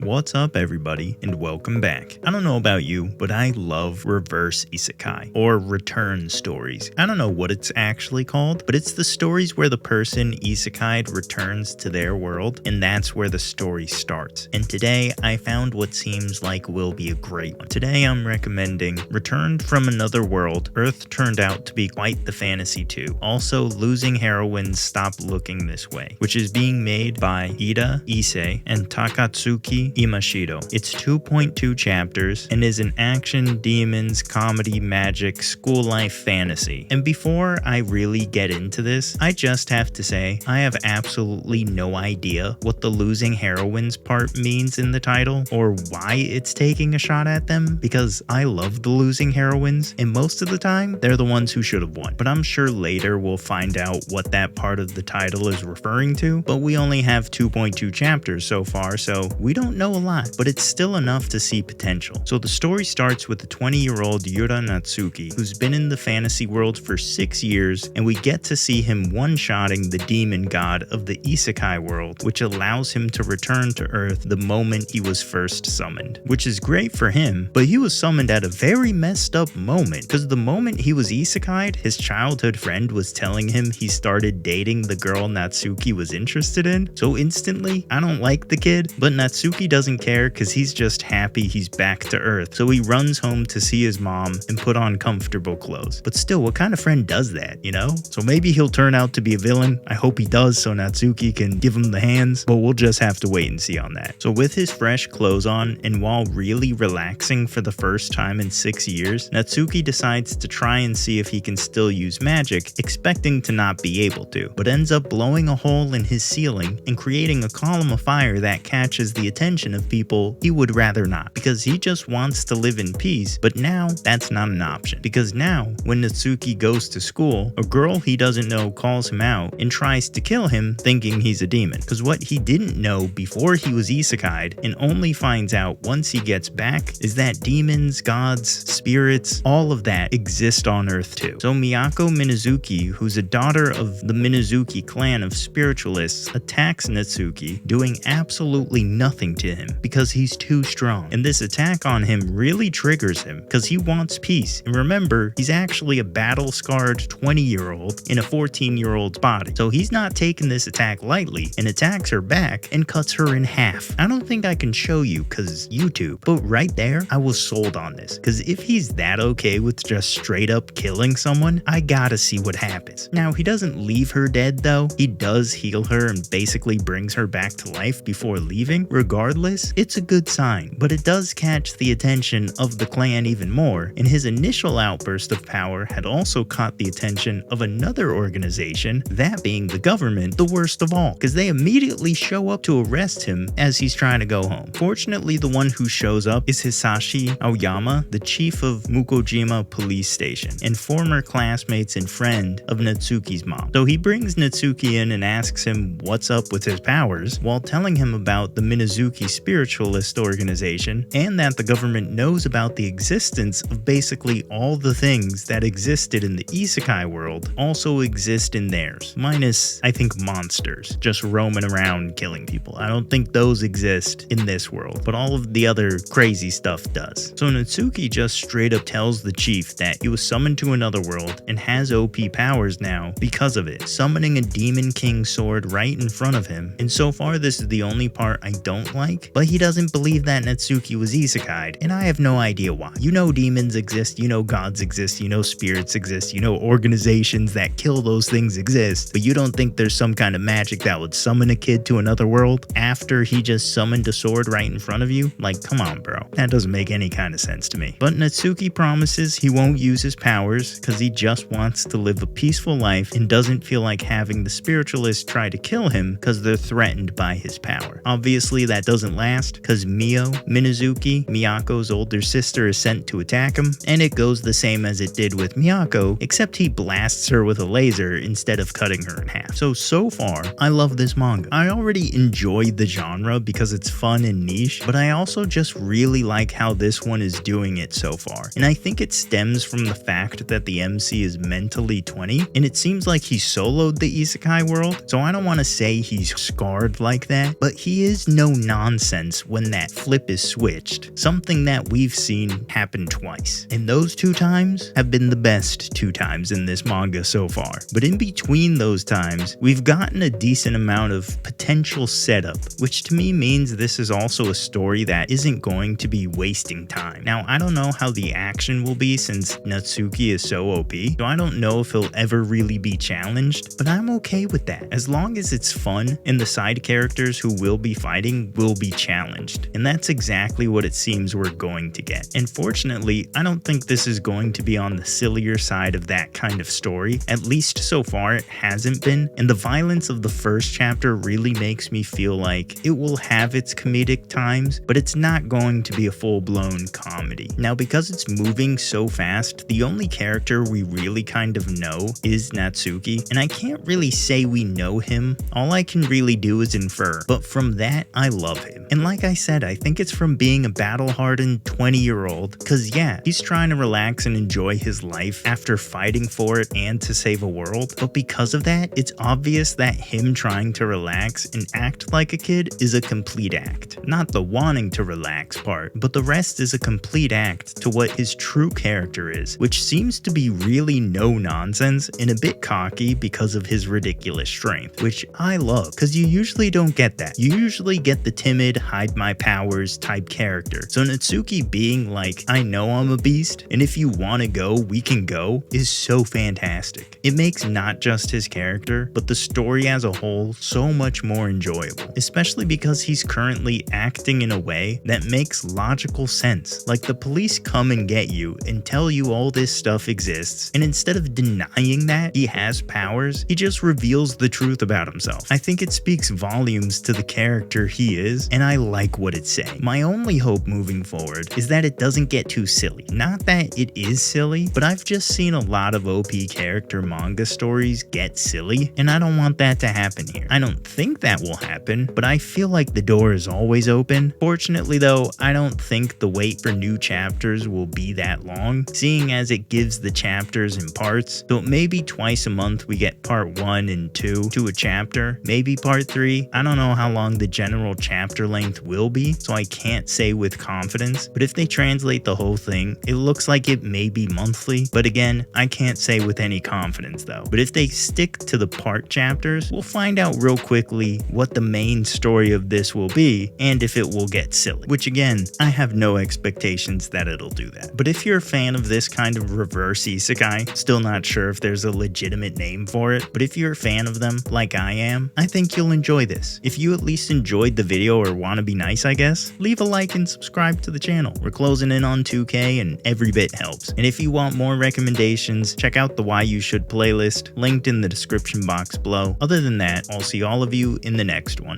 What's up everybody, and welcome back. I don't know about you, but I love reverse isekai, or return stories. I don't know what it's actually called, but it's the stories where the person isekai'd returns to their world, and that's where the story starts. And today, I found what seems like will be a great one. Today I'm recommending Returned from Another World. Earth turned out to be quite the fantasy too. Also, Losing Heroines Stop Looking This Way, which is being made by Ida Issei and Takatsuki Imashiro. It's 2.2 chapters and is an action, demons, comedy, magic, school life fantasy. And before I really get into this, I just have to say I have absolutely no idea what the losing heroines part means in the title or why it's taking a shot at them, because I love the losing heroines and most of the time they're the ones who should have won. But I'm sure later we'll find out what that part of the title is referring to, but we only have 2.2 chapters so far, so we don't know a lot, but it's still enough to see potential. So the story starts with the 20-year-old Yura Natsuki, who's been in the fantasy world for 6 years, and we get to see him one-shotting the demon god of the isekai world, which allows him to return to Earth the moment he was first summoned. Which is great for him, but he was summoned at a very messed up moment, because the moment he was isekai'd, his childhood friend was telling him he started dating the girl Natsuki was interested in, so instantly, I don't like the kid, but Natsuki doesn't care because he's just happy he's back to Earth, so he runs home to see his mom and put on comfortable clothes. But still, what kind of friend does that, you know? So maybe he'll turn out to be a villain. I hope he does so Natsuki can give him the hands, but we'll just have to wait and see on that. So with his fresh clothes on, and while really relaxing for the first time in 6 years, Natsuki decides to try and see if he can still use magic, expecting to not be able to, but ends up blowing a hole in his ceiling and creating a column of fire that catches the attention of people he would rather not, because he just wants to live in peace. But now that's not an option, because now when Natsuki goes to school, a girl he doesn't know calls him out and tries to kill him thinking he's a demon, because what he didn't know before he was isekai'd and only finds out once he gets back is that demons, gods, spirits, all of that exist on Earth too. So Miyako Minazuki, who's a daughter of the Minazuki clan of spiritualists, attacks Natsuki, doing absolutely nothing to him because he's too strong. And this attack on him really triggers him because he wants peace. And remember, he's actually a battle-scarred 20-year-old in a 14-year-old's body. So he's not taking this attack lightly and attacks her back and cuts her in half. I don't think I can show you because YouTube, but right there, I was sold on this. Because if he's that okay with just straight up killing someone, I gotta see what happens. Now, he doesn't leave her dead though. He does heal her and basically brings her back to life before leaving. Regardless, it's a good sign, but it does catch the attention of the clan even more, and his initial outburst of power had also caught the attention of another organization, that being the government, the worst of all, because they immediately show up to arrest him as he's trying to go home. Fortunately, the one who shows up is Hisashi Aoyama, the chief of Mukojima Police Station, and former classmates and friend of Natsuki's mom. So he brings Natsuki in and asks him what's up with his powers, while telling him about the Minazuki spiritualist organization, and that the government knows about the existence of basically all the things that existed in the isekai world also exist in theirs. Minus, I think, monsters just roaming around killing people. I don't think those exist in this world, but all of the other crazy stuff does. So Natsuki just straight up tells the chief that he was summoned to another world and has OP powers now because of it, summoning a Demon King sword right in front of him. And so far, this is the only part I don't like, but he doesn't believe that Natsuki was isekai'd, and I have no idea why. You know demons exist, you know gods exist, you know spirits exist, you know organizations that kill those things exist, but you don't think there's some kind of magic that would summon a kid to another world after he just summoned a sword right in front of you? Like, come on, bro. That doesn't make any kind of sense to me. But Natsuki promises he won't use his powers because he just wants to live a peaceful life and doesn't feel like having the spiritualists try to kill him because they're threatened by his power. Obviously, that doesn't doesn't last, cause Mio, Minazuki, Miyako's older sister, is sent to attack him, and it goes the same as it did with Miyako, except he blasts her with a laser instead of cutting her in half. So far, I love this manga. I already enjoy the genre because it's fun and niche, but I also just really like how this one is doing it so far. And I think it stems from the fact that the MC is mentally 20, and it seems like he soloed the isekai world, so I don't want to say he's scarred like that, but he is no nonsense when that flip is switched, something that we've seen happen twice. And those 2 times have been the best 2 times in this manga so far. But in between those times, we've gotten a decent amount of potential setup, which to me means this is also a story that isn't going to be wasting time. Now, I don't know how the action will be since Natsuki is so OP, so I don't know if he'll ever really be challenged, but I'm okay with that, as long as it's fun and the side characters who will be fighting will be challenged. And that's exactly what it seems we're going to get. And fortunately, I don't think this is going to be on the sillier side of that kind of story. At least so far it hasn't been, and the violence of the first chapter really makes me feel like it will have its comedic times, but it's not going to be a full-blown comedy. Now, because it's moving so fast, the only character we really kind of know is Natsuki, and I can't really say we know him. All I can really do is infer, but from that, I love him. And like I said, I think it's from being a battle-hardened 20-year-old, cause yeah, he's trying to relax and enjoy his life after fighting for it and to save a world, but because of that, it's obvious that him trying to relax and act like a kid is a complete act. Not the wanting to relax part, but the rest is a complete act to what his true character is, which seems to be really no nonsense and a bit cocky because of his ridiculous strength, which I love, cause you usually don't get that. You usually get the timid, hide my powers type character. So Natsuki being like, I know I'm a beast, and if you want to go, we can go, is so fantastic. It makes not just his character, but the story as a whole so much more enjoyable, especially because he's currently acting in a way that makes logical sense. Like, the police come and get you and tell you all this stuff exists, and instead of denying that he has powers, he just reveals the truth about himself. I think it speaks volumes to the character he is, and I like what it's saying. My only hope moving forward is that it doesn't get too silly. Not that it is silly, but I've just seen a lot of OP character manga stories get silly, and I don't want that to happen here. I don't think that will happen, but I feel like the door is always open. Fortunately though, I don't think the wait for new chapters will be that long, seeing as it gives the chapters in parts, so maybe twice a month we get part 1 and 2 to a chapter, maybe part 3. I don't know how long the general chapter length will be, so I can't say with confidence, but if they translate the whole thing, it looks like it may be monthly, but again, I can't say with any confidence though. But if they stick to the part chapters, we'll find out real quickly what the main story of this will be, and if it will get silly, which again, I have no expectations that it'll do that. But if you're a fan of this kind of reverse isekai, still not sure if there's a legitimate name for it, but if you're a fan of them, like I am, I think you'll enjoy this. If you at least enjoyed the video or want to be nice, I guess, leave a like and subscribe to the channel. We're closing in on 2K and every bit helps. And if you want more recommendations, check out the Why You Should playlist, linked in the description box below. Other than that, I'll see all of you in the next one.